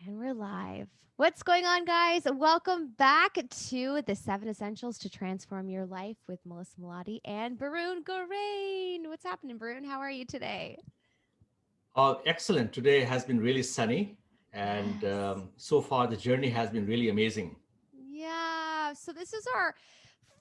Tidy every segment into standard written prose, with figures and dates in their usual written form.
And we're live. What's going on, guys? Welcome back to the 7 Essentials to Transform Your Life with Melissa Melottey and Barun Gorain. What's happening, Barun? How are you today? Excellent. Today has been really sunny, and Yes. so far the journey has been really amazing. Yeah. So this is our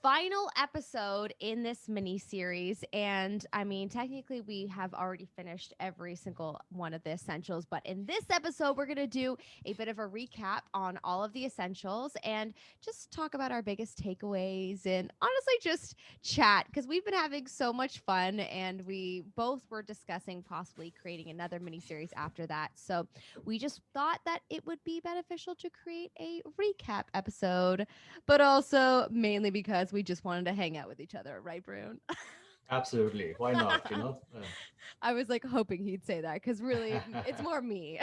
final episode in this mini series. And I mean, technically, we have already finished every single one of the essentials. But in this episode, we're going to do a bit of a recap on all of the essentials and just talk about our biggest takeaways and honestly just chat because we've been having so much fun. And we both were discussing possibly creating another mini series after that. So we just thought that it would be beneficial to create a recap episode, but also mainly because we just wanted to hang out with each other, right, Brune? Absolutely. Why not? I was like hoping he'd say that because really it's more me.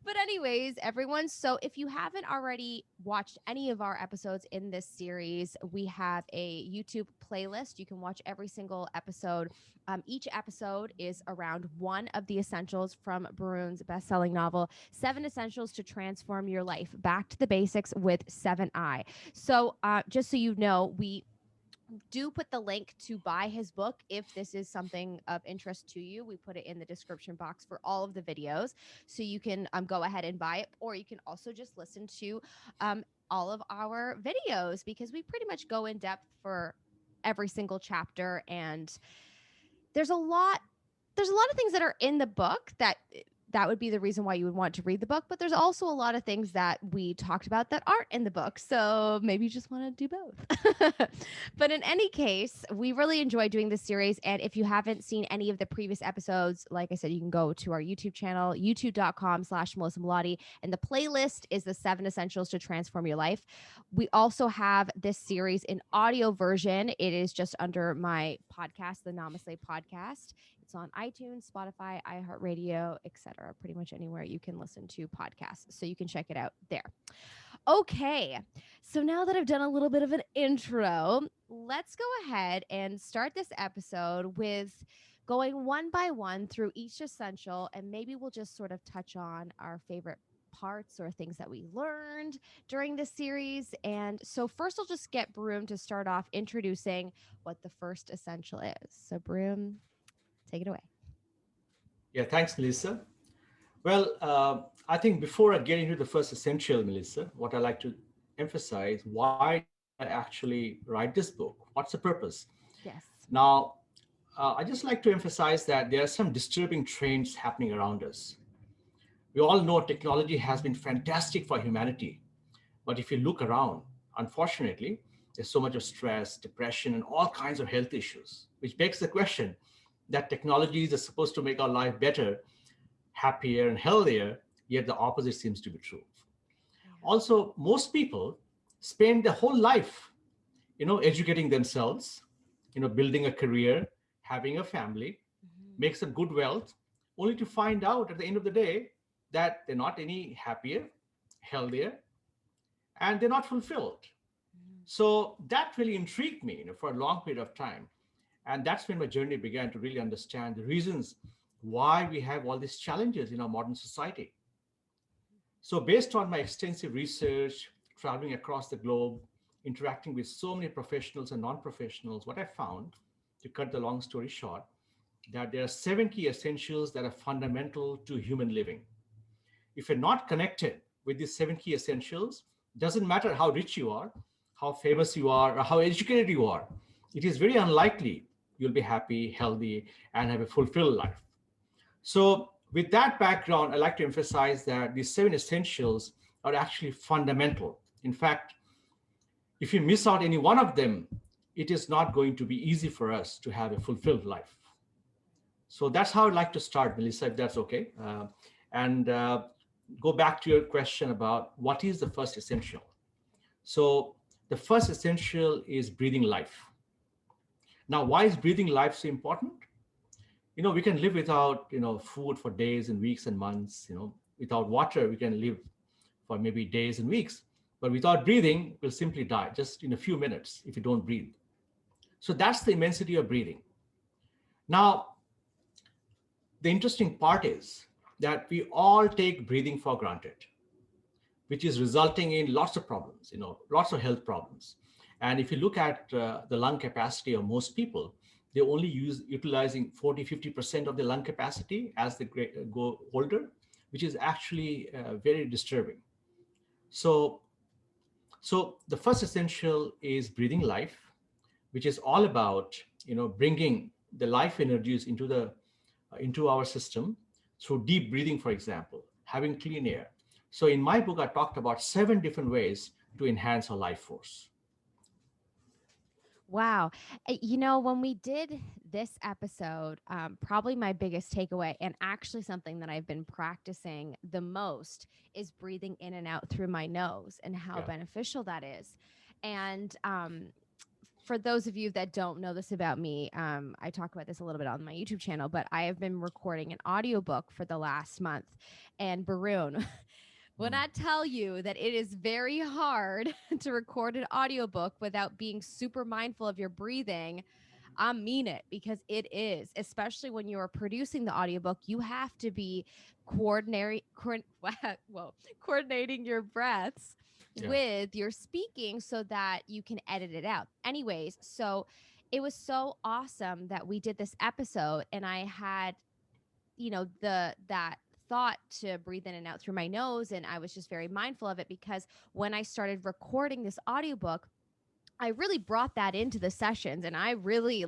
But anyways, everyone, so if you haven't already watched any of our episodes in this series, we have a YouTube playlist. You can watch every single episode. Each episode is around one of the essentials from Barun's best-selling novel, 7 Essentials to Transform Your Life, Back to the Basics with 7i. So just so you know, we do put the link to buy his book if this is something of interest to you. We put it in the description box for all of the videos. So you can go ahead and buy it, or you can also just listen to all of our videos because we pretty much go in depth for every single chapter. And there's a lot there's a lot of things that are in the book that would be the reason why you would want to read the book, but there's also a lot of things that we talked about that aren't in the book, so maybe you just want to do both. But in any case, we really enjoy doing this series, and if you haven't seen any of the previous episodes, like I said, you can go to our YouTube channel, youtube.com/Melissa Melottey, and the playlist is the 7 Essentials to Transform Your Life. We also have this series in audio version. It is just under my podcast, the Namaste Podcast. It's on iTunes, Spotify, iHeartRadio, etc. Pretty much anywhere you can listen to podcasts. So you can check it out there. Okay. So now that I've done a little bit of an intro, let's go ahead and start this episode with going one by one through each essential, and maybe we'll just sort of touch on our favorite parts or things that we learned during this series. And so first I'll just get Broom to start off introducing what the first essential is. So Broom, take it away. Yeah, thanks, Melissa. Well, I think before I get into the first essential, Melissa, what I like to emphasize, why did I actually write this book? What's the purpose? Yes. Now, I just like to emphasize that there are some disturbing trends happening around us. We all know technology has been fantastic for humanity. But if you look around, unfortunately, there's so much of stress, depression, and all kinds of health issues, which begs the question that technologies are supposed to make our life better, happier, and healthier, yet the opposite seems to be true. Yeah. Also, most people spend their whole life, educating themselves, building a career, having a family, Mhm. make some good wealth, only to find out at the end of the day that they're not any happier, healthier, and they're not fulfilled. Mhm. So that really intrigued me, for a long period of time. And that's when my journey began to really understand the reasons why we have all these challenges in our modern society. So, based on my extensive research, traveling across the globe, interacting with so many professionals and non professionals, what I found, to cut the long story short, that there are 7 key essentials that are fundamental to human living. If you're not connected with these 7 key essentials, doesn't matter how rich you are, how famous you are, or how educated you are, it is very unlikely you'll be happy, healthy, and have a fulfilled life. So, with that background, I like to emphasize that these 7 essentials are actually fundamental. In fact, if you miss out any one of them, it is not going to be easy for us to have a fulfilled life. So that's how I'd like to start, Melissa, if that's okay. And go back to your question about what is the first essential. So the first essential is breathing life. Now, why is breathing life so important? We can live without, food for days and weeks and months. Without water, we can live for maybe days and weeks. But without breathing, we'll simply die just in a few minutes if you don't breathe. So that's the immensity of breathing. Now, the interesting part is that we all take breathing for granted, which is resulting in lots of problems, lots of health problems. And if you look at the lung capacity of most people, they only utilizing 40, 50% of the lung capacity as they go older, which is actually very disturbing. So, so the first essential is breathing life, which is all about bringing the life energies into our system through deep breathing, for example, having clean air. So in my book, I talked about 7 different ways to enhance our life force. Wow. When we did this episode, probably my biggest takeaway, and actually something that I've been practicing the most, is breathing in and out through my nose and how Yeah, beneficial that is. And for those of you that don't know this about me, I talk about this a little bit on my YouTube channel, but I have been recording an audiobook for the last month. And Baroon, when mm, I tell you that it is very hard to record an audiobook without being super mindful of your breathing, I mean it, because it is, especially when you're producing the audiobook, you have to be whoa, coordinating your breaths yeah, with your speaking so that you can edit it out. Anyways, so it was so awesome that we did this episode and I had that thought to breathe in and out through my nose, and I was just very mindful of it because when I started recording this audiobook, I really brought that into the sessions, and I really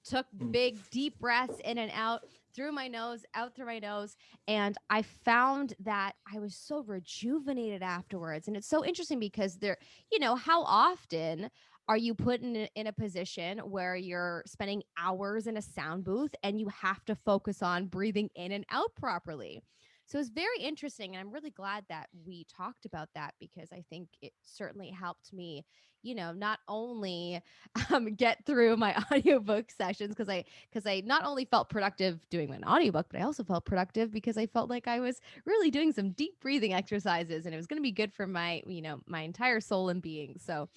took mm, big deep breaths in and out through my nose, out through my nose, and I found that I was so rejuvenated afterwards. And it's so interesting because how often are you put in a position where you're spending hours in a sound booth and you have to focus on breathing in and out properly? So it's very interesting, and I'm really glad that we talked about that because I think it certainly helped me, not only get through my audiobook sessions because I not only felt productive doing an audiobook, but I also felt productive because I felt like I was really doing some deep breathing exercises and it was going to be good for my entire soul and being. So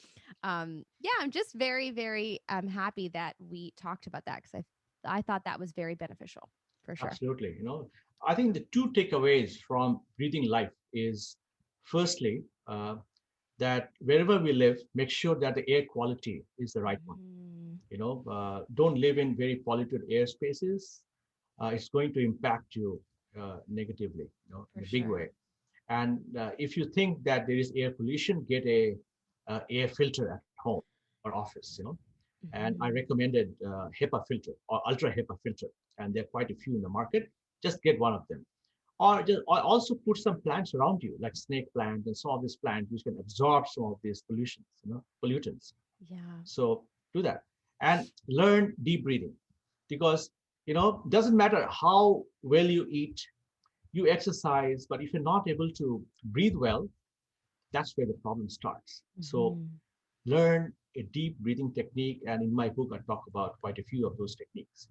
yeah, I'm just very, very happy that we talked about that because I thought that was very beneficial for sure. absolutely. I think the two takeaways from breathing life is, firstly, that wherever we live, make sure that the air quality is the right one. Mhm. Don't live in very polluted air spaces. It's going to impact you negatively, in For a big way. sure. And if you think that there is air pollution, get a air filter at home or office. And I Mhm. recommended HEPA filter or ultra HEPA filter, and there are quite a few in the market. Just get one of them, or also put some plants around you, like snake plant and some of these plants, which can absorb some of these pollutions, pollutants. Yeah. So do that and learn deep breathing, because doesn't matter how well you eat, you exercise, but if you're not able to breathe well, that's where the problem starts. So Mhm. learn a deep breathing technique, and in my book I talk about quite a few of those techniques.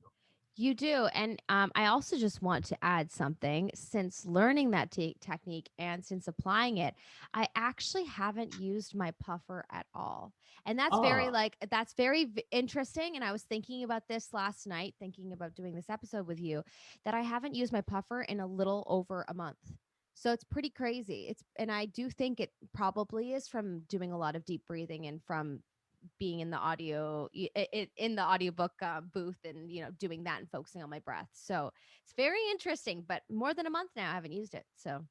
You do. And I also just want to add something. Since learning that technique and since applying it, I actually haven't used my puffer at all. And Ah, that's very interesting. And I was thinking about this last night, thinking about doing this episode with you, that I haven't used my puffer in a little over a month. So it's pretty crazy. And I do think it probably is from doing a lot of deep breathing and from being in the in the audiobook booth and doing that and focusing on my breath. So it's very interesting, but more than a month now I haven't used it. So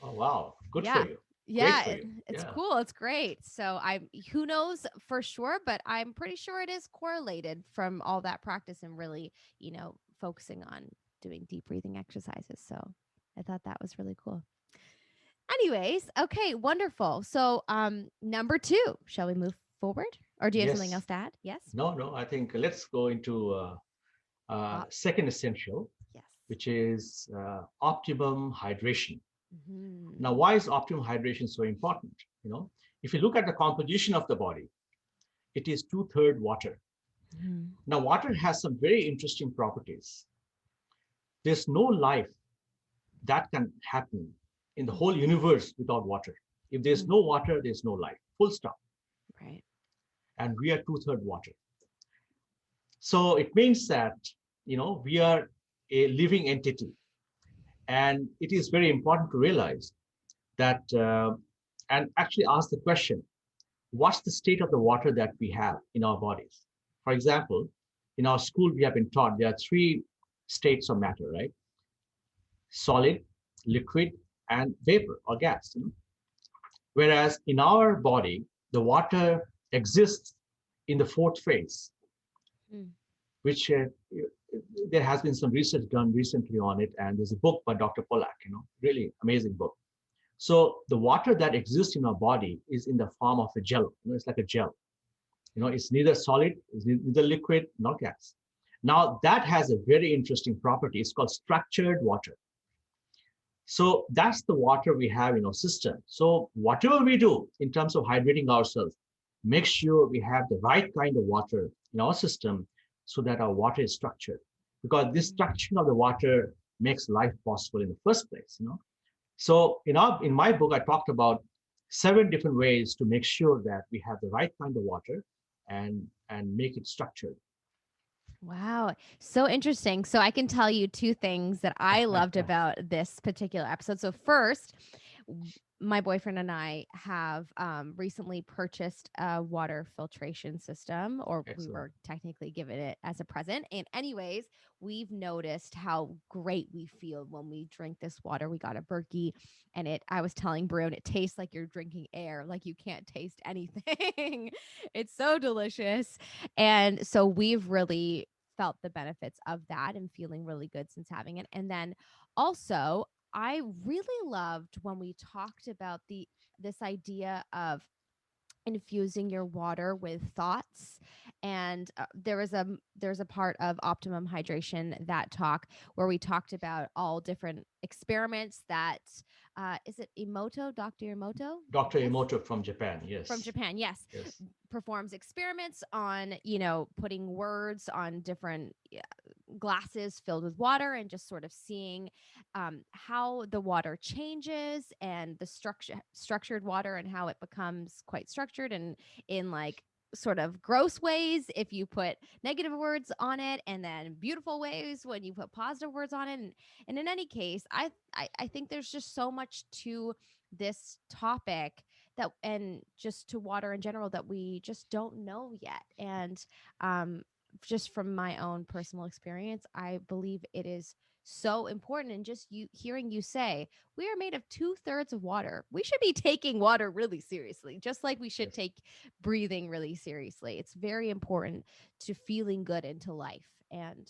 oh wow, good for yeah. you. Great Yeah, for you. it's Yeah, cool. It's great. So I who knows for sure, but I'm pretty sure it is correlated from all that practice and really, focusing on doing deep breathing exercises. So I thought that was really cool. Anyways, okay, wonderful. So number 2, shall we move forward? Or do you have something yes. else to add? Yes? No, I think let's go into Uh, second essential, yes. which is optimum hydration. Now, Mhm. why is optimum hydration so important? You know, if you look at the composition of the body, it is two-thirds water. Mhm. Now, water has some very interesting properties. There's no life that can happen in the whole Mhm. universe without water. If there's Mhm. no water, there's no life. Full stop. Right. And we are two-thirds water. So it means that we are a living entity. And it is very important to realize that, and actually ask the question, what's the state of the water that we have in our bodies? For example, in our school, we have been taught there are three states of matter, right? Solid, liquid, and vapor or gas. Whereas in our body, the water exists in the fourth phase, Mm. which there has been some research done recently on it. And there's a book by Dr. Pollack, really amazing book. So the water that exists in our body is in the form of a gel. It's like a gel. It's neither solid, it's neither liquid, nor gas. Now that has a very interesting property. It's called structured water. So that's the water we have in our system. So whatever we do in terms of hydrating ourselves, make sure we have the right kind of water in our system so that our water is structured. Because this structure of the water makes life possible in the first place. So in my book, I talked about 7 different ways to make sure that we have the right kind of water and make it structured. Wow. So interesting. So I can tell you two things that I loved about this particular episode. So first, my boyfriend and I have recently purchased a water filtration system, or we Excellent. were technically given it as a present. And, anyways, we've noticed how great we feel when we drink this water. We got a Berkey, and I was telling Brune, it tastes like you're drinking air, like you can't taste anything. It's so delicious. And so we've really felt the benefits of that and feeling really good since having it. And then also, I really loved when we talked about this idea of infusing your water with thoughts. And there's a part of Optimum Hydration, that talk, where we talked about all different experiments that is it Emoto, Dr. Emoto? Dr. Yes, Emoto from Japan, from yes. Japan, yes, Yes. performs experiments on, putting words on different glasses filled with water and just sort of seeing how the water changes, and the structured water, and how it becomes quite structured, and in like sort of gross ways if you put negative words on it, and then beautiful ways when you put positive words on it. And in any case, I think there's just so much to this topic, that, and just to water in general, that we just don't know yet. And just from my own personal experience, I believe it is so important. And just hearing you say we are made of 2/3 of water, we should be taking water really seriously, just like we should Yes. take breathing really seriously. It's very important to feeling good into life. And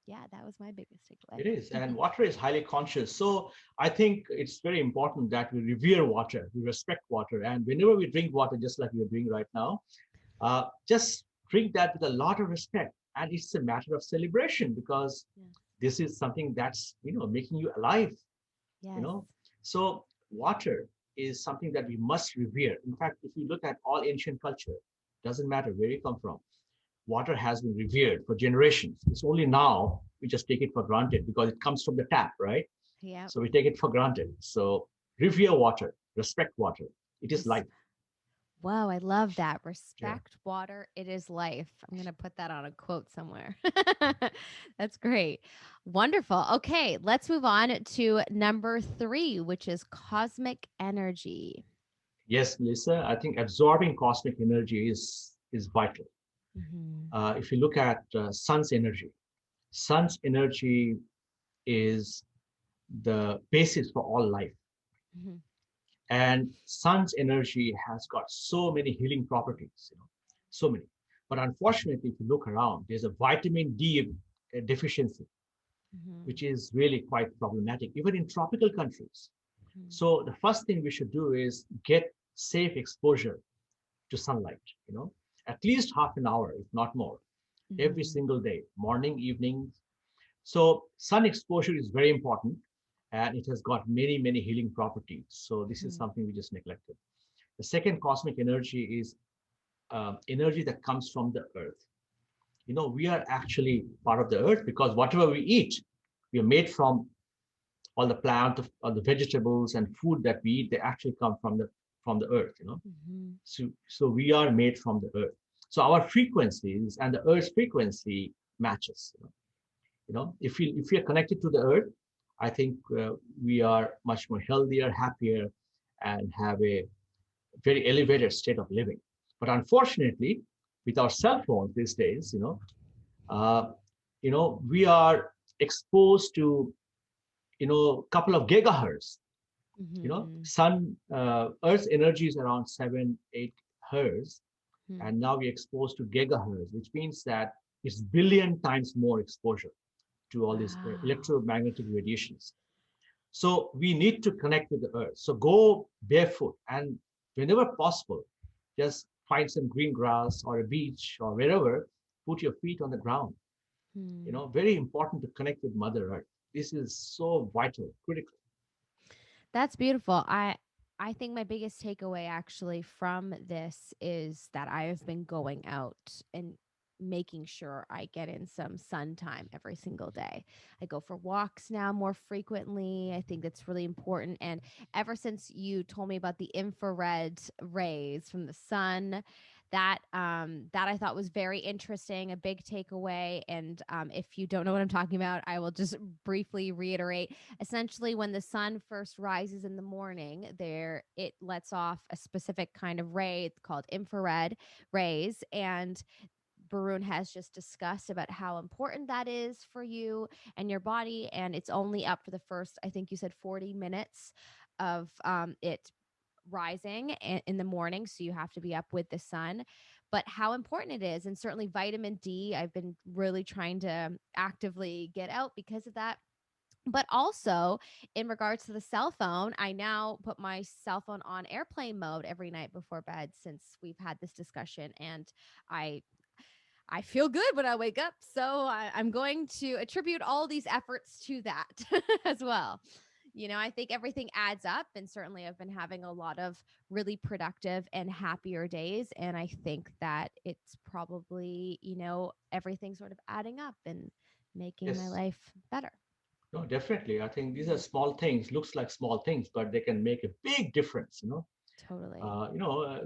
yeah, that was my biggest takeaway. It is. And water is highly conscious. So I think it's very important that we revere water, we respect water. And whenever we drink water, just like we're doing right now, just drink that with a lot of respect. And it's a matter of celebration because Yeah. this is something that's, making you alive, you Yes. know. So water is something that we must revere. In fact, if you look at all ancient culture, doesn't matter where you come from, water has been revered for generations. It's only now we just take it for granted because it comes from the tap, right? Yeah. So we take it for granted. So revere water, respect water. It is life. Wow, I love that. Yeah. Respect water, it is life. I'm going to put that on a quote somewhere. That's great. Wonderful. Okay, let's move on to number 3, which is cosmic energy. Yes, Melissa, I think absorbing cosmic energy is vital. Mm-hmm. If you look at sun's energy is the basis for all life. Mm-hmm. And sun's energy has got so many healing properties, so many. But unfortunately, if you look around, there's a vitamin D deficiency, Mm-hmm. which is really quite problematic, even in tropical countries. So the first thing we should do is get safe exposure to sunlight, at least half an hour, if not more, every Mm-hmm. single day, morning, evening. So sun exposure is very important, and it has got many, many healing properties. So this is Mm-hmm. something we just neglected. The second cosmic energy is energy that comes from the earth. We are actually part of the earth because whatever we eat, we are made from all the plant, all the vegetables and food that we eat. They actually come from the earth. Mm-hmm. So we are made from the earth. So our frequencies and the earth's frequency matches. If we are connected to the earth, I think we are much more healthier, happier, and have a very elevated state of living. But unfortunately, with our cell phones these days, uh, we are exposed to, couple of gigahertz. Mm-hmm. Earth's energy is around 7, 8 hertz, Hmm. and now we're exposed to gigahertz, which means that it's billion times more exposure to all these Wow. electromagnetic radiations. So we need to connect with the earth. So go barefoot, and whenever possible, just find some green grass or a beach or wherever, put your feet on the ground. Hmm. Very important to connect with Mother Earth. This is so vital, critical. That's beautiful. I think my biggest takeaway actually from this is that I have been going out and making sure I get in some sun time every single day. I go for walks now more frequently. I think that's really important. And ever since you told me about the infrared rays from the sun, that I thought was very interesting, a big takeaway. And if you don't know what I'm talking about, I will just briefly reiterate. Essentially, when the sun first rises in the morning, there it lets off a specific kind of ray called infrared rays, and Barun has just discussed about how important that is for you and your body. And it's only up for the first, I think you said 40 minutes of it rising in the morning. So you have to be up with the sun. But how important it is, and certainly vitamin D, I've been really trying to actively get out because of that. But also, in regards to the cell phone, I now put my cell phone on airplane mode every night before bed since we've had this discussion. And I I feel good when I wake up. So I'm going to attribute all these efforts to that as well. I think everything adds up. And certainly, I've been having a lot of really productive and happier days. And I think that it's probably, everything sort of adding up and making my Yes. life better. No, definitely. I think these are Mhm. small things, looks like small things, but they can make a big difference. Totally.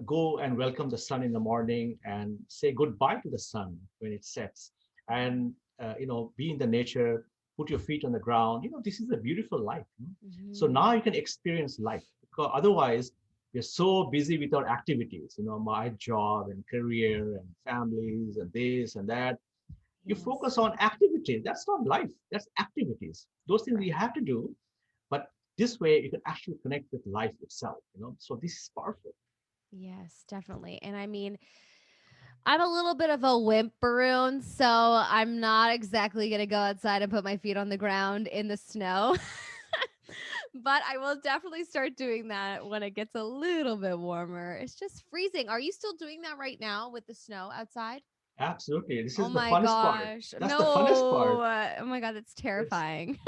Go and welcome the sun in the morning and say goodbye to the sun when it sets. And, be in the nature, put your feet on the ground. This is a beautiful life. So now Hmm. you can experience life, because otherwise we're so busy with our activities, my job and career and families and this and that. You Yes. focus on activities. That's not life. That's activities. Those things Right. you have to do. But this way you can actually connect with life itself. So this is powerful. Yes, definitely. And I mean, I'm a little bit of a whimperoon, so I'm not exactly going to go outside and put my feet on the ground in the snow. But I will definitely start doing that when it gets a little bit warmer. It's just freezing. Are you still doing that right now with the snow outside? Absolutely. This Oh is the my funnest part. gosh. That's the funnest No. part. Oh my God, that's It's, terrifying.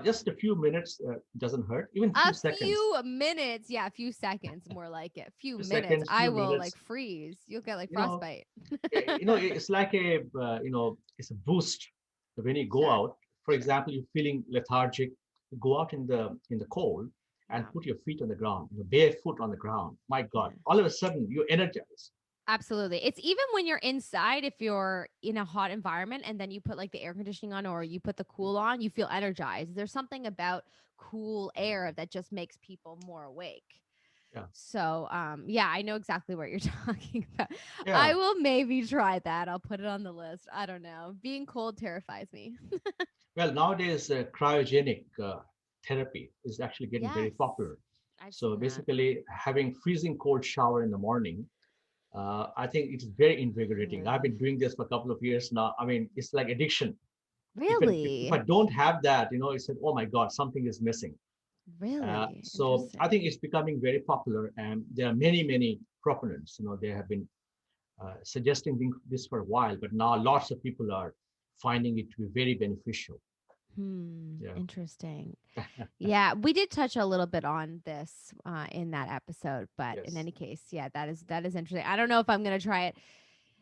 just a few minutes doesn't hurt, even a few A seconds. few minutes. Yeah, a few seconds, more like it. Few Few minutes. seconds, I few will like minutes. freeze. You'll get like You know, frostbite. it's like it's a boost when you go Sure. out. For Sure. example, you're feeling lethargic, go out in the cold and Yeah. put your feet on the ground, barefoot on the ground. My God, Yeah. all of a sudden you're energized. Absolutely. It's even when you're inside, if you're in a hot environment and then you put like the air conditioning on or you put the cool on, you feel energized. There's something about cool air that just makes people more awake. Yeah, So, yeah, I know exactly what you're talking about. yeah. I will maybe try that. I'll put it on the list. I don't know. Being cold terrifies me. Well, nowadays cryogenic therapy is actually getting very Yes, popular. I've So seen that. basically, having freezing cold shower in the morning, I think it's very invigorating. I've been Really? doing this for a couple of years now. I mean, it's like addiction. If I Really? don't have that, it's like, oh my God, something is missing. Really So I think interesting. it's becoming very popular, and there are many, many proponents. They have been suggesting this for a while, but now lots of people are finding it to be very beneficial. Yeah. Interesting. Yeah, we did touch a little bit on this in that episode, but in Yes. any case, yeah, that is interesting. I don't know if I'm gonna try it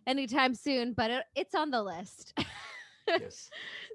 anytime soon, but it's on the list. Yes.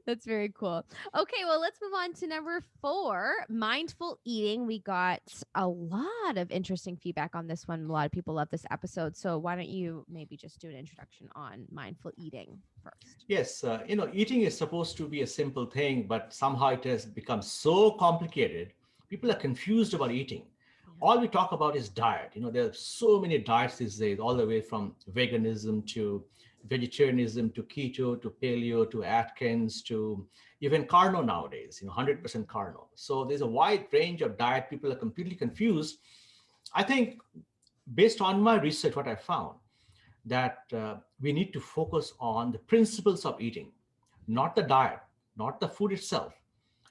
That's very cool. Okay, well, let's move on to number 4, mindful eating. We got a lot of interesting feedback on this one. A lot of people love this episode. So why don't you maybe just do an introduction on mindful eating first? Yes, eating is supposed to be a simple thing, but somehow it has become so complicated. People are confused about eating. Yeah. All we talk about is diet. There are so many diets these days, all the way from veganism to vegetarianism to keto to paleo to Atkins to even carno nowadays, 100% carno. So there's a wide range of diet. People are completely confused. I think based on my research, what I found that we need to focus on the principles of eating, not the diet, not the food itself.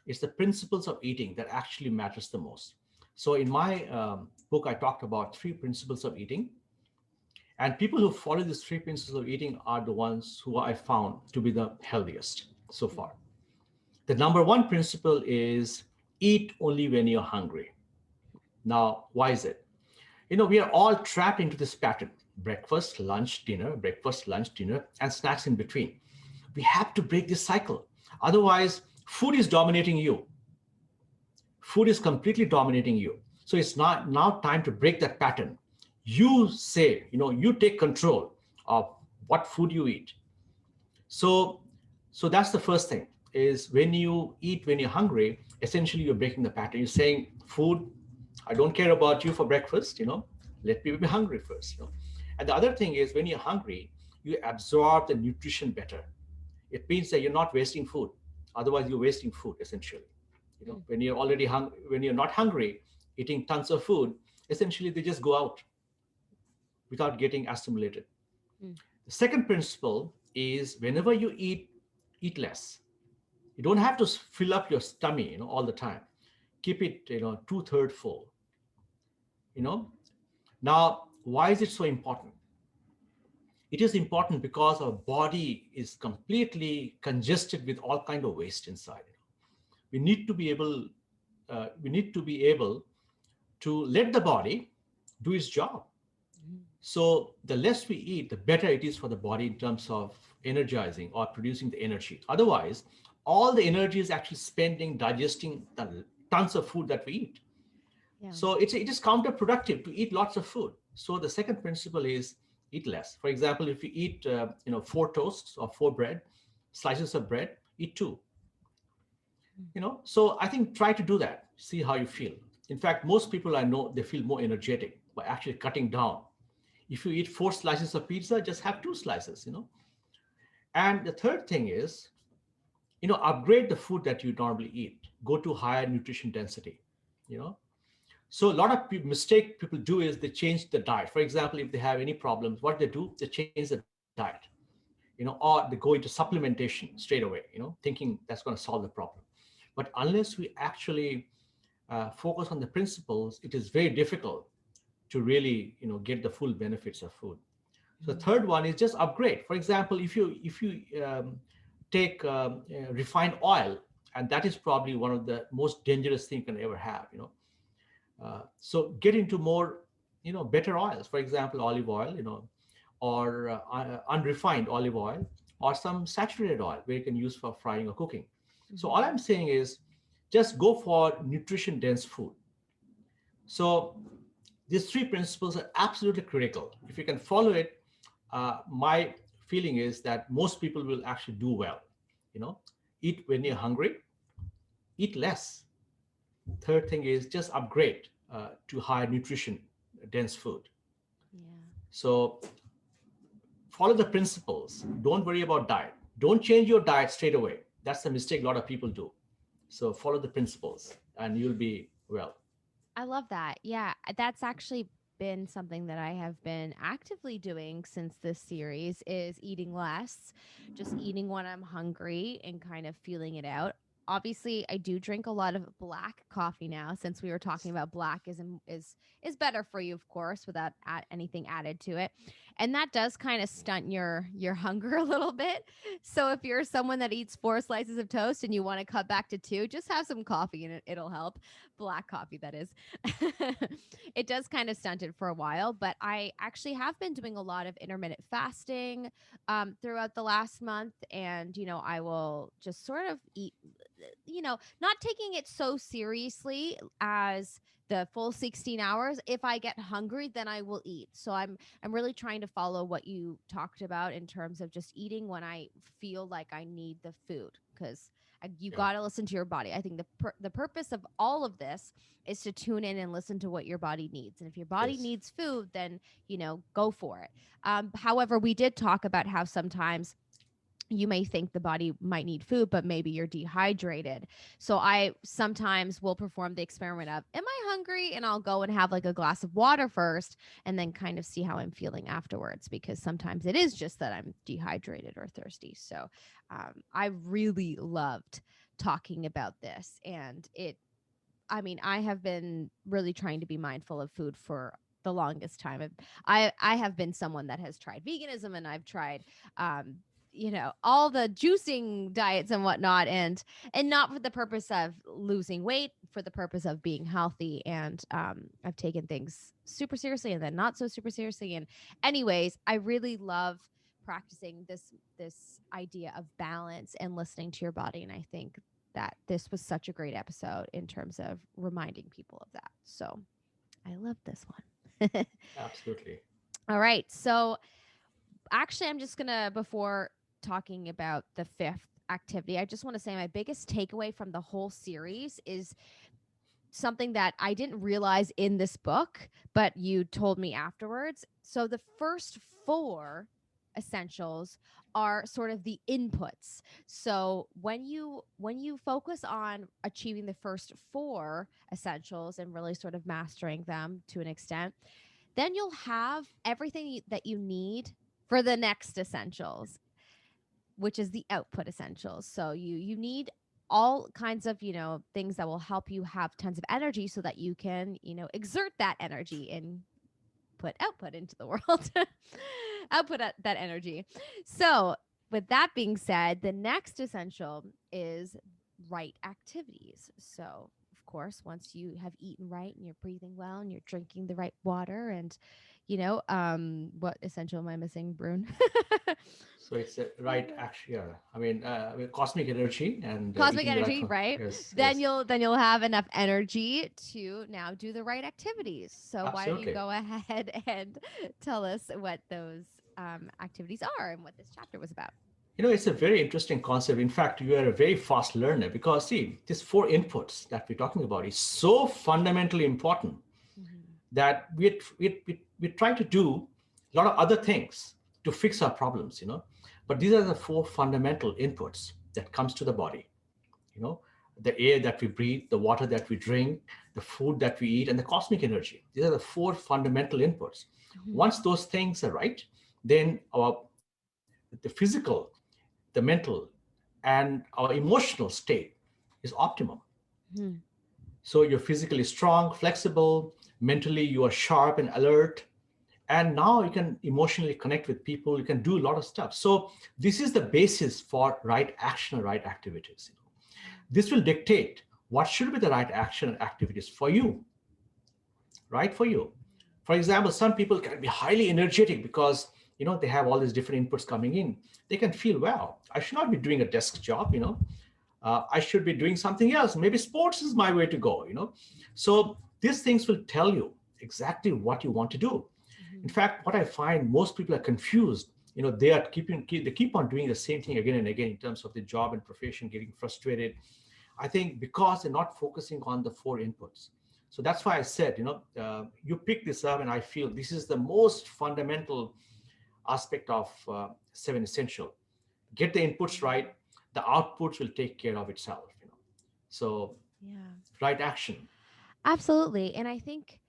It's the principles of eating that actually matters the most. So in my book, I talked about 3 principles of eating. And people who follow these 3 principles of eating are the ones who I found to be the healthiest so far. The number one principle is eat only when you're hungry. Now, why is it? We are all trapped into this pattern: breakfast, lunch, dinner, and snacks in between. We have to break this cycle. Otherwise, food is dominating you. Food is completely dominating you. So it's not now time to break that pattern. You say, you take control of what food you eat. So, so that's the first thing is when you eat when you're hungry, essentially you're breaking the pattern. You're saying, food, I don't care about you for breakfast, let me be hungry first. And the other thing is when you're hungry, you absorb the nutrition better. It means that you're not wasting food. Otherwise, you're wasting food essentially. Mm. When you're already when you're not hungry, eating tons of food, essentially they just go out without getting assimilated. Mm. The second principle is whenever you eat, eat less. You don't have to fill up your tummy, all the time. Keep it, 2/3 full. You know. Now, why is it so important? It is important because our body is completely congested with all kind of waste inside. We need to be able, we need to be able to let the body do its job. Mm. So the less we eat, the better it is for the body in terms of energizing or producing the energy. Otherwise, all the energy is actually spending digesting the tons of food that we eat. Yeah. So it is counterproductive to eat lots of food. So the second principle is eat less. For example, if you eat 4 toasts or 4 slices of bread, eat 2. Mm. So I think try to do that. See how you feel. In fact, most people I know, they feel more energetic by actually cutting down. If you eat 4 slices of pizza, just have 2 slices. And the third thing is, upgrade the food that you normally eat. Go to higher nutrition density. You know, so a lot of mistake people do is they change the diet. For example, if they have any problems, what they do, they change the diet. Or they go into supplementation straight away. Thinking that's going to solve the problem. But unless we actually focus on the principles, it is very difficult to really get the full benefits of food. So the Mm. third one is just upgrade. For example, if you take refined oil, and that is probably one of the most dangerous thing you can ever have. So get into more, better oils. For example, olive oil, or unrefined olive oil, or some saturated oil where you can use for frying or cooking. So Mhm. all I'm saying is just go for nutrition dense food. So these 3 principles are absolutely critical. If you can follow it, my feeling is that most people will actually do well. You know, eat when you're hungry, eat less. Third thing is just upgrade to higher nutrition dense food. Yeah. So follow the principles. Don't worry about diet. Don't change your diet straight away. That's the mistake a lot of people do. So follow the principles and you'll be well. I love that. Yeah, that's actually been something that I have been actively doing since this series is eating less, just eating when I'm hungry and kind of feeling it out. obviously I do drink a lot of black coffee now, since we were talking about black is better for you, of course, without anything added to it. And that does kind of stunt your hunger a little bit. So if you're someone that eats 4 slices of toast and you want to cut back to 2, just have some coffee and it'll help. Black coffee, that is. It does kind of stunt it for a while, but I actually have been doing a lot of intermittent fasting throughout the last month. And, I will just sort of eat, not taking it so seriously as the full 16 hours. If I get hungry, then I will eat. So I'm really trying to follow what you talked about in terms of just eating when I feel like I need the food, because you Yeah. got to listen to your body. I think the purpose of all of this is to tune in and listen to what your body needs. And if your body Yes. needs food, then, go for it. However, we did talk about how sometimes you may think the body might need food, but maybe you're dehydrated. So I sometimes will perform the experiment of, am I hungry? And I'll go and have like a glass of water first and then kind of see how I'm feeling afterwards, because sometimes it is just that I'm dehydrated or thirsty. So I really loved talking about this. And I mean, I have been really trying to be mindful of food for the longest time. I have been someone that has tried veganism, and I've tried um, all the juicing diets and whatnot, and not for the purpose of losing weight, for the purpose of being healthy. And I've taken things super seriously and then not so super seriously. And anyways, I really love practicing this idea of balance and listening to your body. And I think that this was such a great episode in terms of reminding people of that. So I love this one. Absolutely. All right. So actually, I'm just going to, before talking about the fifth activity, I just want to say my biggest takeaway from the whole series is something that I didn't realize in this book, but you told me afterwards. So the first 4 essentials are sort of the inputs. So when you focus on achieving the first 4 essentials and really sort of mastering them to an extent, then you'll have everything that you need for the next essentials, which is the output essentials. So you need all kinds of, things that will help you have tons of energy so that you can, exert that energy and put output into the world. Output that energy. So, with that being said, the next essential is right activities. So, of course, once you have eaten right and you're breathing well and you're drinking the right water and, what essential am I missing, Brune? So it's a right action. Yeah. I mean, cosmic energy and Cosmic eating the right energy, food. right? Yes. Then Yes. you'll have enough energy to now do the right activities. So why don't you Absolutely. go ahead and tell us what those activities are and what this chapter was about? It's a very interesting concept. In fact, you are a very fast learner because, see, these 4 inputs that we're talking about is so fundamentally important Mm-hmm. that we try to do a lot of other things to fix our problems. But these are the 4 fundamental inputs that comes to the body. you know the air that we breathe, the water that we drink, the food that we eat, and the cosmic energy. These are the 4 fundamental inputs. Mm-hmm. Once those things are right, then the physical, the mental, and our emotional state is optimum. Mm-hmm. So you're physically strong, flexible, mentally you are sharp and alert, and now you can emotionally connect with people, you can do a lot of stuff. So this is the basis for right action and right activities. This will dictate what should be the right action and activities for you, right? For you. For example, some people can be highly energetic because they have all these different inputs coming in. They can feel, well, I should not be doing a desk job. I should be doing something else. Maybe sports is my way to go. So these things will tell you exactly what you want to do. In Mm-hmm. fact, what I find, most people are confused. They keep on doing the same thing again and again in terms of the job and profession, getting frustrated. I think because they're not focusing on the 4 inputs. So that's why I said, you pick this up, and I feel this is the most fundamental aspect of 7 essential. Get the inputs right, the outputs will take care of itself. So Yeah. right action. Absolutely. And I think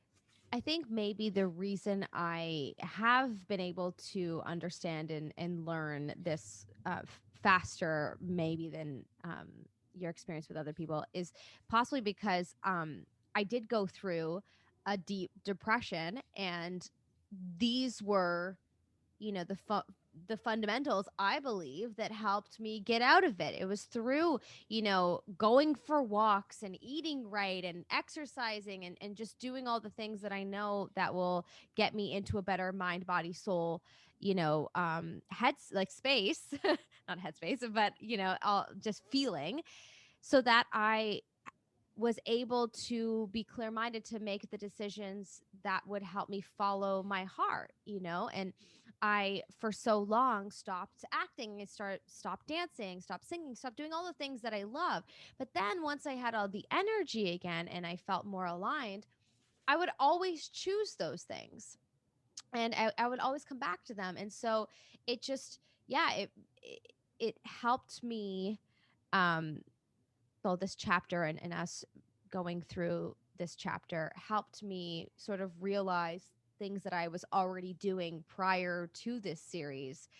maybe the reason I have been able to understand and learn this faster, maybe than your experience with other people is possibly because I did go through a deep depression, and these were, the fundamentals, I believe, that helped me get out of it. It was through, going for walks and eating right and exercising, and just doing all the things that I know that will get me into a better mind, body, soul, heads, like space, not headspace, but, all just feeling, so that I was able to be clear minded to make the decisions that would help me follow my heart, and I, for so long, stopped acting and stopped dancing, stopped singing, stopped doing all the things that I love. But then once I had all the energy again and I felt more aligned, I would always choose those things, and I would always come back to them. And so it just, yeah, it helped me, um well, this chapter, and us going through this chapter helped me sort of realize things that I was already doing prior to this series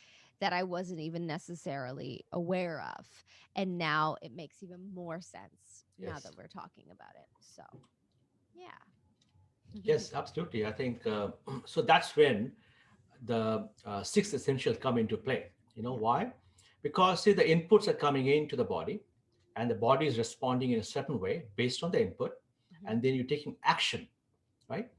that I wasn't even necessarily aware of. And now it makes even more sense now Yes. that we're talking about it. So, yeah. Yes, absolutely. I think so. That's when the six essentials come into play. You know Yeah. why? Because see, the inputs are coming into the body, and the body is responding in a certain way based on the input, Hmm. and then you're taking action, right?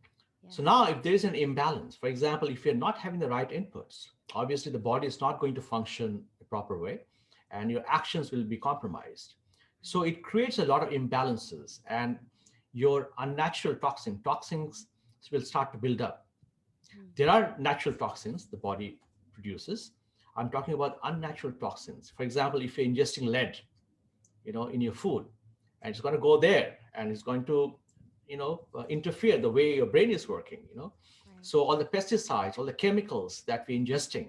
So Yes. now, if there is an imbalance, for example, if you're not having the right inputs, obviously the body is not going to function the proper way, and your actions will be compromised. So it creates a lot of imbalances, and your unnatural toxins will start to build up. Mm. There are natural toxins the body produces. I'm talking about unnatural toxins. For example, if you're ingesting lead, in your food, and it's going to go there, and it's going to, interfere the way your brain is working. Right. So all the pesticides, all the chemicals that we're ingesting,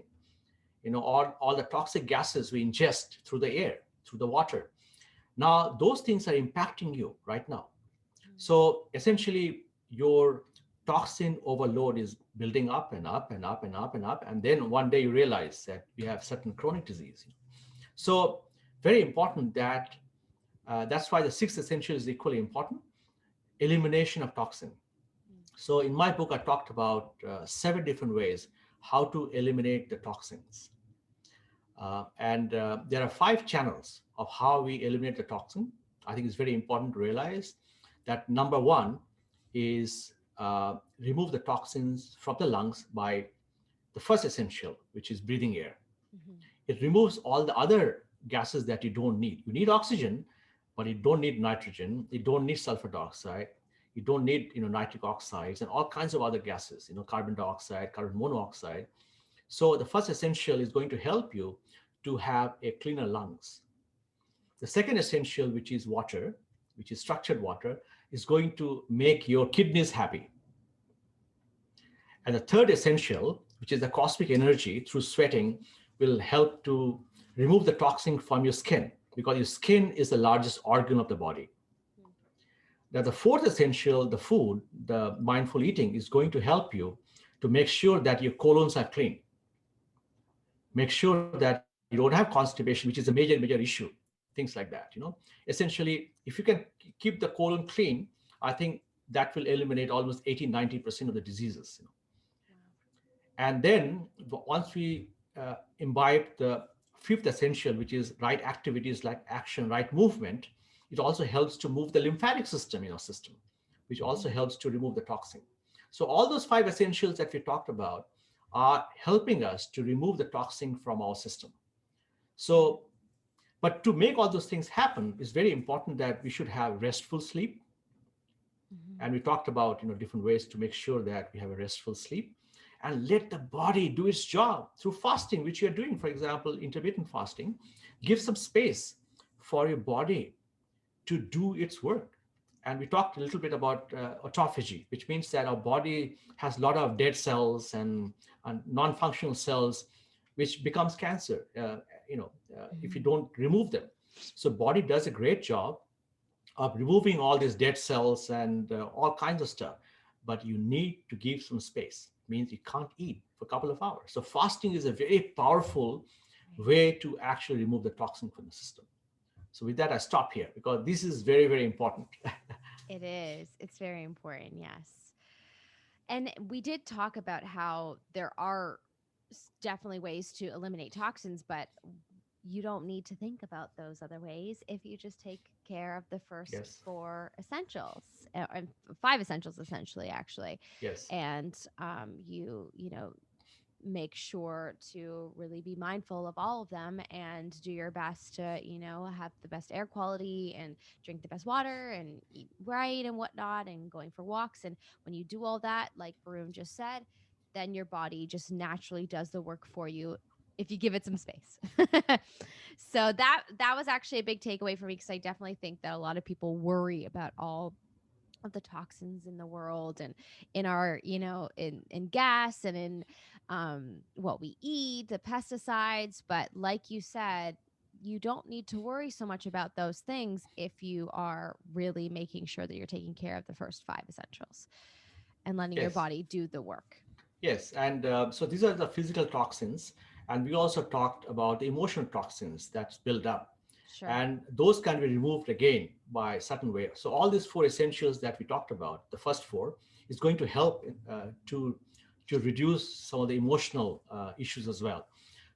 all the toxic gases we ingest through the air, through the water. Now, those things are impacting you right now. Mm. So essentially, your toxin overload is building up and up and up and up and up. And then one day you realize that you have certain chronic disease. So, very important that that's why the sixth essential is equally important: elimination of toxin. Mm. So, in my book, I talked about 7 different ways how to eliminate the toxins. And there are 5 channels of how we eliminate the toxin. I think it's very important to realize that number one is remove the toxins from the lungs by the first essential, which is breathing air. Mhm. It removes all the other gases that you don't need. You need oxygen, but you don't need nitrogen. You don't need sulfur dioxide. You don't need nitric oxides and all kinds of other gases. Carbon dioxide, carbon monoxide. So the first essential is going to help you to have a cleaner lungs. The second essential, which is water, which is structured water, is going to make your kidneys happy. And the third essential, which is the cosmic energy through sweating, will help to remove the toxin from your skin, because your skin is the largest organ of the body. Mm. Now, the fourth essential, the food, the mindful eating, is going to help you to make sure that your colons are clean. Make sure that you don't have constipation, which is a major issue. Things like that. Essentially, if you can keep the colon clean, I think that will eliminate almost 80-90% of the diseases. Wow. And then once we imbibe the fifth essential, which is right activities like action, right movement, it also helps to move the lymphatic system in our system, which also helps to remove the toxin. So all those 5 essentials that we talked about are helping us to remove the toxin from our system. Right. So, but to make all those things happen, it's very important that we should have restful sleep. Mhm. And we talked about different ways to make sure that we have a restful sleep, and let the body do its job through fasting, which you're doing. For example, intermittent fasting. Give some space for your body to do its work. And we talked a little bit about autophagy, which means that our body has a lot of dead cells and non-functional cells, which becomes cancer, if you Mhm. don't remove them. So body does a great job of removing all these dead cells and all kinds of stuff. But you need to give some space. It means you can't eat for a couple of hours. So fasting is a very powerful Right. way to actually remove the toxin from the system. So with that, I stop here because this is very, very important. It is. It's very important. Yes. And we did talk about how there are definitely ways to eliminate toxins, but you don't need to think about those other ways if you just take care of the first Yes, four essentials, and five essentials essentially, actually. yes, And you know, make sure to really be mindful of all of them and do your best to, you know, have the best air quality and drink the best water and eat right and whatnot and going for walks. And when you do all that, like Varun just said, then your body just naturally does the work for you if you give it some space. So that was actually a big takeaway for me, because I definitely think that a lot of people worry about all of the toxins in the world and in our, you know, in gas and in what we eat, the pesticides. But like you said, you don't need to worry so much about those things if you are really making sure that you're taking care of the first five essentials and letting your yes. body do the work. Yes, and so these are the physical toxins, and we also talked about the emotional toxins that's built up, Sure. and those can be removed again by certain way. So all these four essentials that we talked about, the first four, is going to help to reduce some of the emotional issues as well.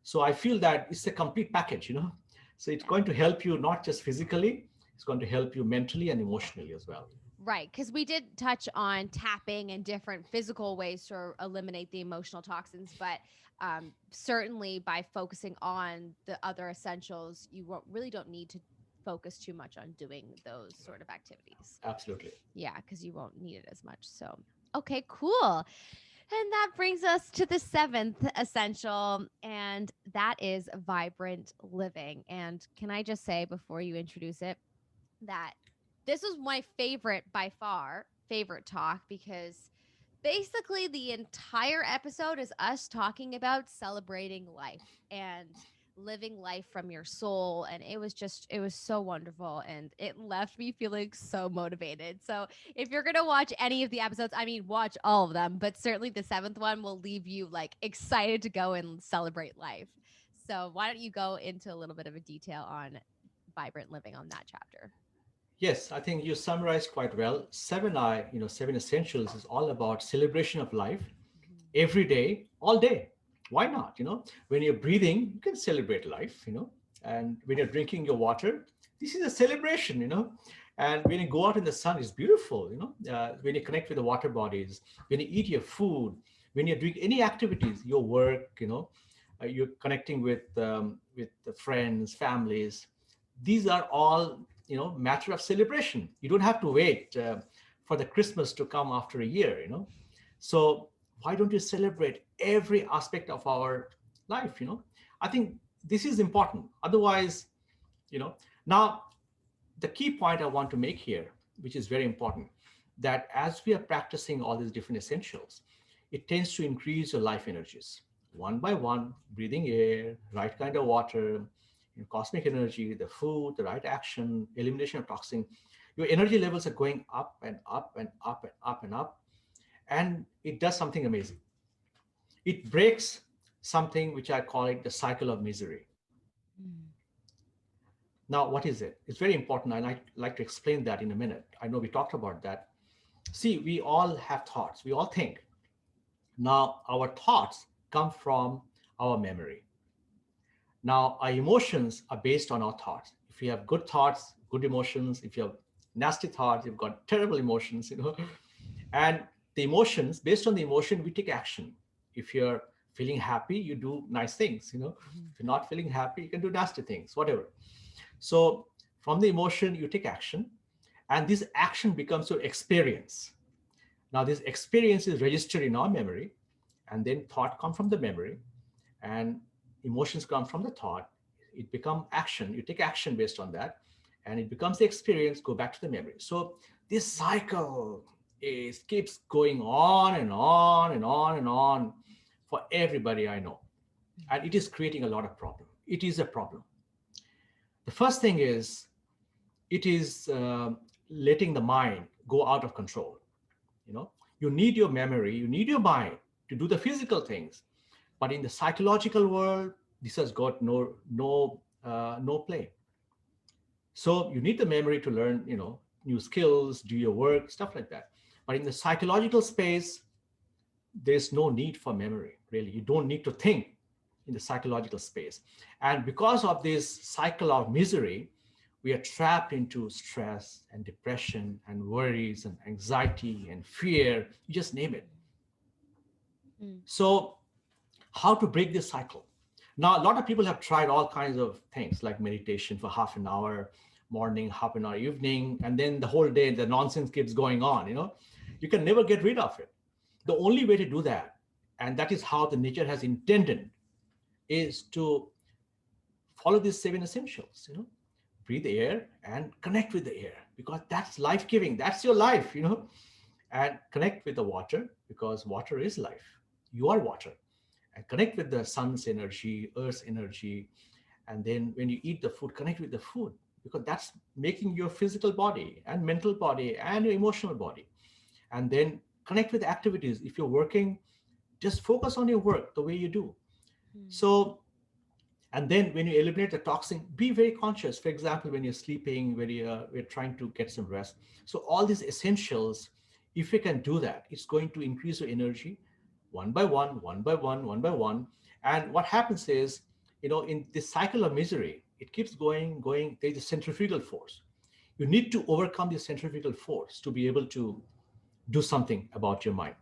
So I feel that it's a complete package, you know. So it's Yeah. going to help you not just physically, it's going to help you mentally and emotionally as well. Right, because we did touch on tapping and different physical ways to eliminate the emotional toxins, but certainly by focusing on the other essentials, you really don't need to focus too much on doing those sort of activities. Absolutely. Yeah, because you won't need it as much. So, okay, cool. And that brings us to the seventh essential, and that is vibrant living. And can I just say before you introduce it, that this was my favorite by far, favorite talk, because basically the entire episode is us talking about celebrating life and living life from your soul. And it was so wonderful, and it left me feeling so motivated. So if you're gonna watch any of the episodes, I mean, watch all of them, but certainly the seventh one will leave you like excited to go and celebrate life. So why don't you go into a little bit of a detail on vibrant living on that chapter? Yes, I think you summarized quite well. Seven essentials is all about celebration of life Mhm. every day, all day. Why not? When you're breathing, you can celebrate life. And when you're drinking your water, this is a celebration. And when you go out in the sun, it's beautiful. When you connect with the water bodies, when you eat your food, when you're doing any activities, your work, you're connecting with the friends, families. These are all matter of celebration. You don't have to wait for the Christmas to come after a year. So why don't you celebrate every aspect of our life? I think this is important. Otherwise, now the key point I want to make here, which is very important, that as we are practicing all these different essentials, it tends to increase your life energies one by one. Breathing air, right kind of water, cosmic energy, the food, the right action, elimination of toxin. Your energy levels are going up and up and up and up and up, and it does something amazing. It breaks something which I call it the cycle of misery. Mm. Now, what is it? It's very important. I like to explain that in a minute. I know we talked about that. See, we all have thoughts, we all think. Now, our thoughts come from our memory. Now, our emotions are based on our thoughts. If you have good thoughts, good emotions, if you have nasty thoughts, you've got terrible emotions. And the emotions, based on the emotion, we take action. If you're feeling happy, you do nice things. Mhm. If you're not feeling happy, you can do nasty things, whatever. So from the emotion, you take action, and this action becomes your experience. Now, this experience is registered in our memory, and then thought come from the memory, and emotions come from the thought. It become action. You take action based on that, and it becomes the experience. Go back to the memory. So this cycle keeps going on and on and on and on for everybody I know, and it is creating a lot of problem. It is a problem. The first thing is it is letting the mind go out of control. you know you need your memory, you need your mind to do the physical things, but in the psychological world, this has got no play. So you need the memory to learn, new skills, do your work, stuff like that. But in the psychological space, there's no need for memory, really. You don't need to think in the psychological space. And because of this cycle of misery, we are trapped into stress and depression and worries and anxiety and fear, you just name it. Mm. So, how to break this cycle? Now, a lot of people have tried all kinds of things like meditation for half an hour, morning, half an hour, evening, and then the whole day the nonsense keeps going on. You can never get rid of it. The only way to do that, and that is how the nature has intended, is to follow these seven essentials. Breathe air and connect with the air, because that's life giving. That's your life. And connect with the water, because water is life. You are water. And connect with the sun's energy, earth's energy. And then when you eat the food, connect with the food, because that's making your physical body and mental body and your emotional body. And then connect with activities. If you're working, just focus on your work the way you do. Mm. So, and then when you eliminate the toxin, be very conscious. For example, when you're sleeping, when we're trying to get some rest. So all these essentials, if you can do that, it's going to increase your energy one by one, one by one, one by one. And what happens is, in this cycle of misery, it keeps going, going. There's a centrifugal force. You need to overcome this centrifugal force to be able to do something about your mind.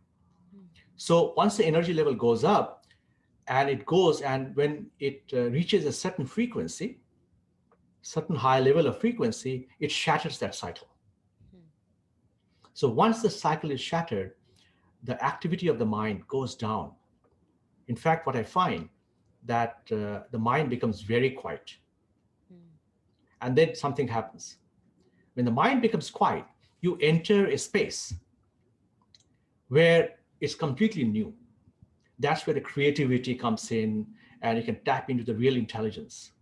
Mm. So once the energy level goes up, and it goes, and when it reaches a certain frequency, certain high level of frequency, it shatters that cycle. Mm. So once the cycle is shattered, the activity of the mind goes down. In fact, what I find, that the mind becomes very quiet, Mm. and then something happens. When the mind becomes quiet, you enter a space where it's completely new. That's where the creativity comes in, and you can tap into the real intelligence.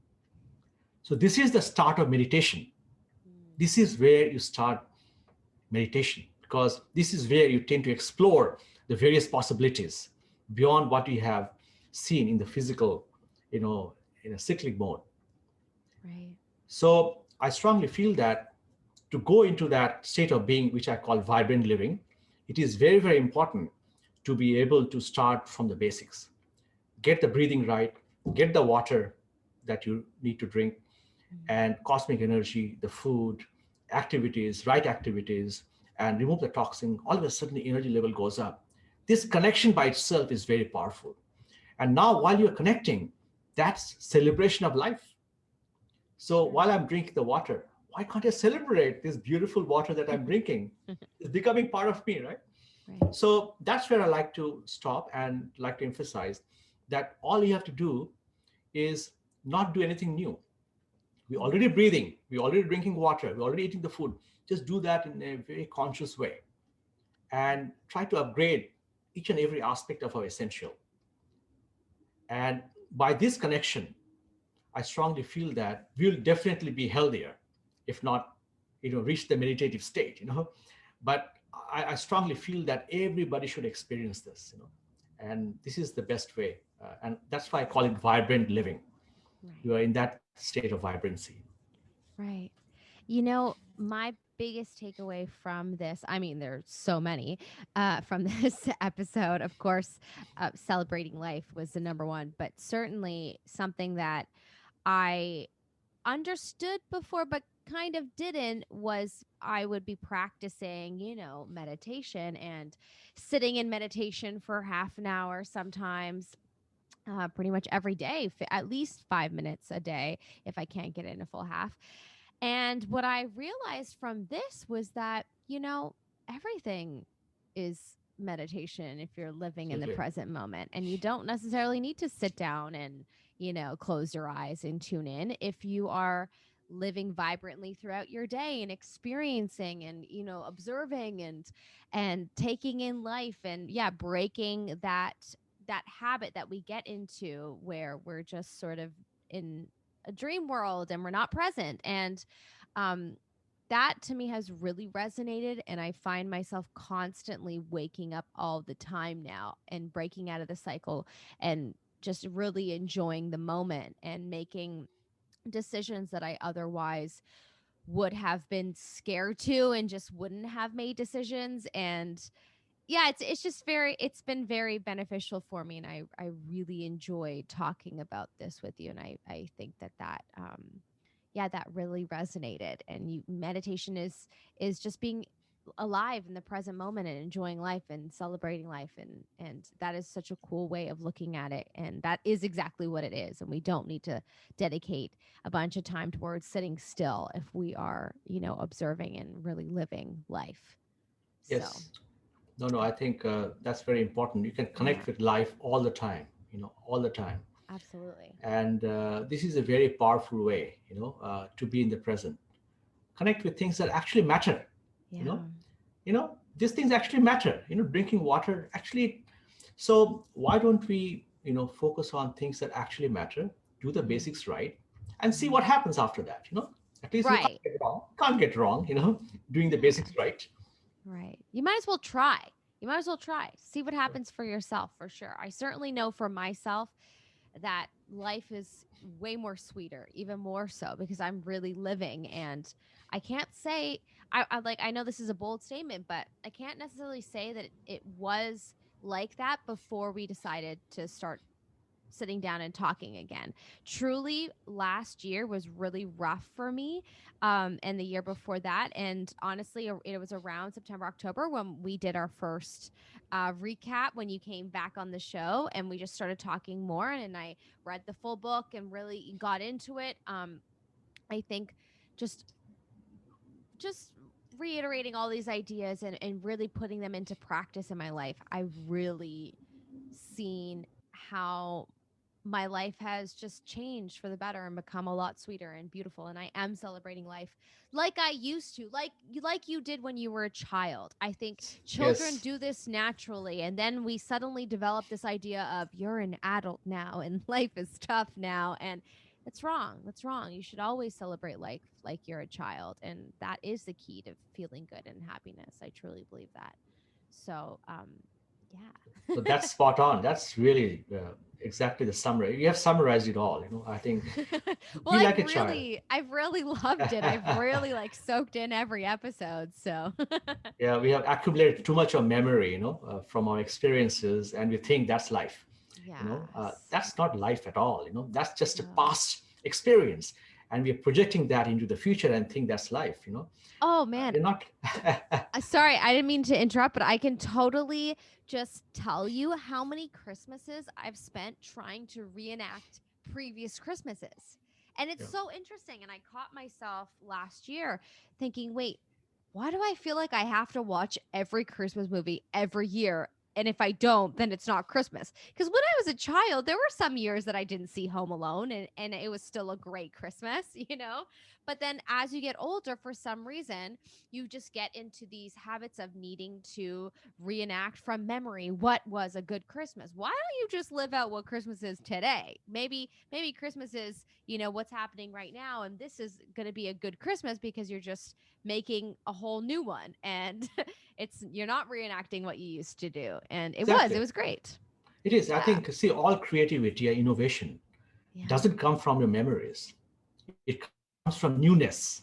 So this is the start of meditation. Mm. This is where you start meditation, because this is where you tend to explore the various possibilities beyond what you have seen in the physical, you know in a cyclic mode. Right. So I strongly feel that to go into that state of being, which I call vibrant living, it is very, very important to be able to start from the basics. Get the breathing right, get the water that you need to drink, Mm. and cosmic energy, the food, activities, right activities, and remove the toxin. All of a sudden, the energy level goes up. This connection by itself is very powerful. And now, while you're connecting, that's celebration of life. So while Right. I'm drinking the water, why can't I celebrate this beautiful water that I'm drinking? It's becoming part of me, right? Right. So that's where I like to stop and like to emphasize that all you have to do is not do anything new. We're Mm. already breathing, we're already drinking water, we're already eating the food. Just do that in a very conscious way and try to upgrade each and every aspect of our essential. And by this connection, I strongly feel that we'll definitely be healthier, if not, reach the meditative state. But I strongly feel that everybody should experience this. And this is the best way. And that's why I call it vibrant living. Right. You are in that state of vibrancy. Right. My biggest takeaway from this, I mean, there's so many from this episode, of course, celebrating life was the number one, but certainly something that I understood before, but kind of didn't, was I would be practicing, meditation and sitting in meditation for half an hour sometimes. Pretty much every day, at least 5 minutes a day, if I can't get in a full half. And what I realized from this was that, everything is meditation if you're living in the Absolutely. present moment. And you don't necessarily need to sit down and, close your eyes and tune in if you are living vibrantly throughout your day and experiencing and observing and taking in life, and yeah, breaking that habit that we get into where we're just sort of in a dream world and we're not present. And um, that to me has really resonated. And I find myself constantly waking up all the time now and breaking out of the cycle and just really enjoying the moment and making decisions that I otherwise would have been scared to and just wouldn't have made decisions. And yeah, it's just it's been very beneficial for me, and I really enjoy talking about this with you. And I think that yeah, that really resonated. And meditation is just being alive in the present moment and enjoying life and celebrating life, and that is such a cool way of looking at it, and that is exactly what it is. And we don't need to dedicate a bunch of time towards sitting still if we are, observing and really living life. So Yes. No, no, I think that's very important. You can yeah, connect with life all the time, all the time. absolutely. And this is a very powerful way, to be in the present. Connect with things that actually matter, you know. Yeah. These things actually matter. Drinking water actually. So why don't we, focus on things that actually matter, do the Mhm. basics right, and see Mhm. what happens after that. At least you Right. can't get wrong. Can't get wrong. Doing the Yeah. basics right. Right. You might as well try. You might as well try. See what happens for yourself, for sure. I certainly know for myself that life is way more sweeter, even more so because I'm really living. And I can't say I know this is a bold statement, but I can't necessarily say that it was like that before we decided to start sitting down and talking again. Truly, last year was really rough for me, and the year before that. And honestly, it was around September, October when we did our first recap when you came back on the show, and we just started talking more. And I read the full book and really got into it. I think just just reiterating all these ideas and really putting them into practice in my life, I've really seen how my life has just changed for the better and become a lot sweeter and beautiful. And I am celebrating life like I used to, like you did when you were a child. I think children Yes. do this naturally, and then we suddenly develop this idea of you're an adult now and life is tough now. And it's wrong. That's wrong. You should always celebrate life like you're a child, and that is the key to feeling good and happiness. I truly believe that. So yeah. So that's spot on. That's really exactly the summary. You have summarized it all. I think Well, be like a child. I've really loved it. I've really like soaked in every episode. So Yeah, we have accumulated too much of memory, from our experiences, and we think that's life. yes. That's not life at all. That's just a No. past experience, and we're projecting that into the future and think that's life. Oh man. You're not. Sorry, I didn't mean to interrupt, but I can totally just tell you how many Christmases I've spent trying to reenact previous Christmases. And it's Yeah. so interesting. And I caught myself last year thinking, wait, why do I feel like I have to watch every Christmas movie every year? And if I don't, then it's not Christmas. Because when I was a child, there were some years that I didn't see Home Alone, and it was still a great Christmas, you know? But then as you get older, for some reason, you just get into these habits of needing to reenact from memory what was a good Christmas. Why don't you just live out what Christmas is today? Maybe Christmas is, what's happening right now, and this is going to be a good Christmas because you're just making a whole new one, and you're not reenacting what you used to do. And it Exactly. was great. It is. I Yeah. think, see, all creativity and innovation Yeah. doesn't come from your memories. It comes from newness.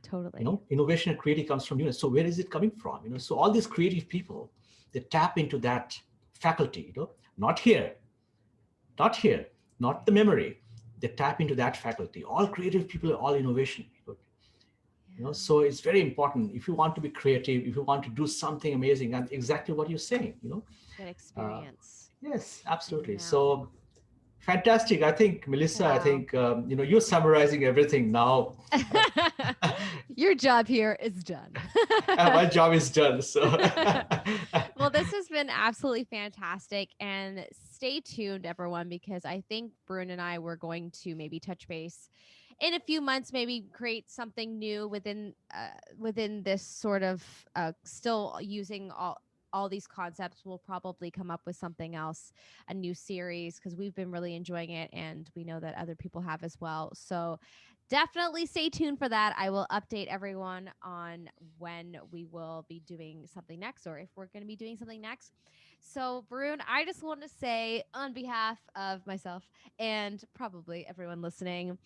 Totally. Innovation and creativity comes from newness. So where is it coming from? So all these creative people, they tap into that faculty. Not here, not here, not the memory. They tap into that faculty. All creative people are all innovation. Yeah. So it's very important if you want to be creative, if you want to do something amazing, and exactly what you're saying. Good Uh, experience. yes, I absolutely. know. So fantastic. I think, Melissa, I Wow. think, you're summarizing everything now. Your job here is done. My job is done. So, Well, this has been absolutely fantastic. And stay tuned, everyone, because I think Brune and I were going to maybe touch base in a few months, maybe create something new within this sort of still using all these concepts. We'll probably come up with something else, a new series, because we've been really enjoying it, and we know that other people have as well. So definitely stay tuned for that. I will update everyone on when we will be doing something next or if we're going to be doing something next. So, Varun, I just want to say on behalf of myself and probably everyone listening,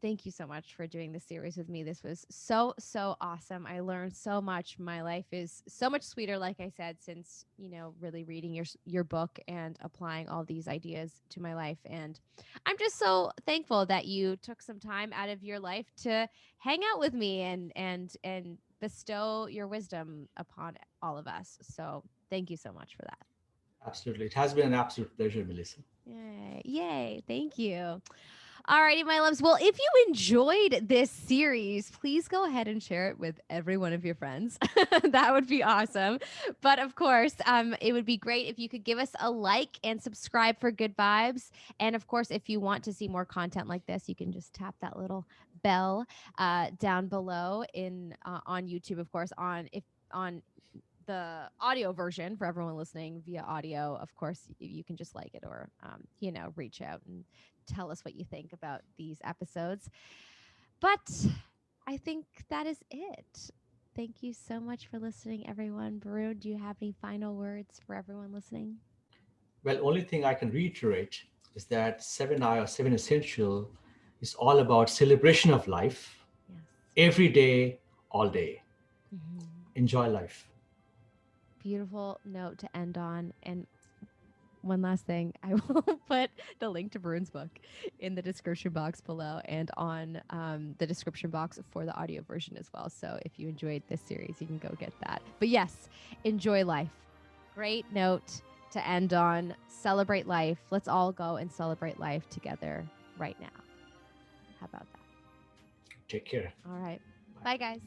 thank you so much for doing this series with me. This was so, so awesome. I learned so much. My life is so much sweeter, like I said, since, really reading your book and applying all these ideas to my life. And I'm just so thankful that you took some time out of your life to hang out with me and bestow your wisdom upon all of us. So thank you so much for that. Absolutely. It has been an absolute pleasure, Melissa. Yay. Yay. Thank you. Alrighty, my loves. Well, if you enjoyed this series, please go ahead and share it with every one of your friends. That would be awesome. But of course, it would be great if you could give us a like and subscribe for good vibes. And of course, if you want to see more content like this, you can just tap that little bell down below in on YouTube. Of course, on the audio version for everyone listening via audio, of course, you can just like it or, reach out and tell us what you think about these episodes. But I think that is it. Thank you so much for listening, everyone. Baru, do you have any final words for everyone listening? Well, only thing I can reiterate is that 7I or 7 Essential is all about celebration of life Yes. every day, all day. Mhm. Enjoy life. Beautiful note to end on. And one last thing, I will put the link to Varun's book in the description box below and on the description box for the audio version as well. So if you enjoyed this series, you can go get that. But yes, enjoy life. Great note to end on. Celebrate life. Let's all go and celebrate life together right now. How about that? Take care. All right. Bye. Bye, guys.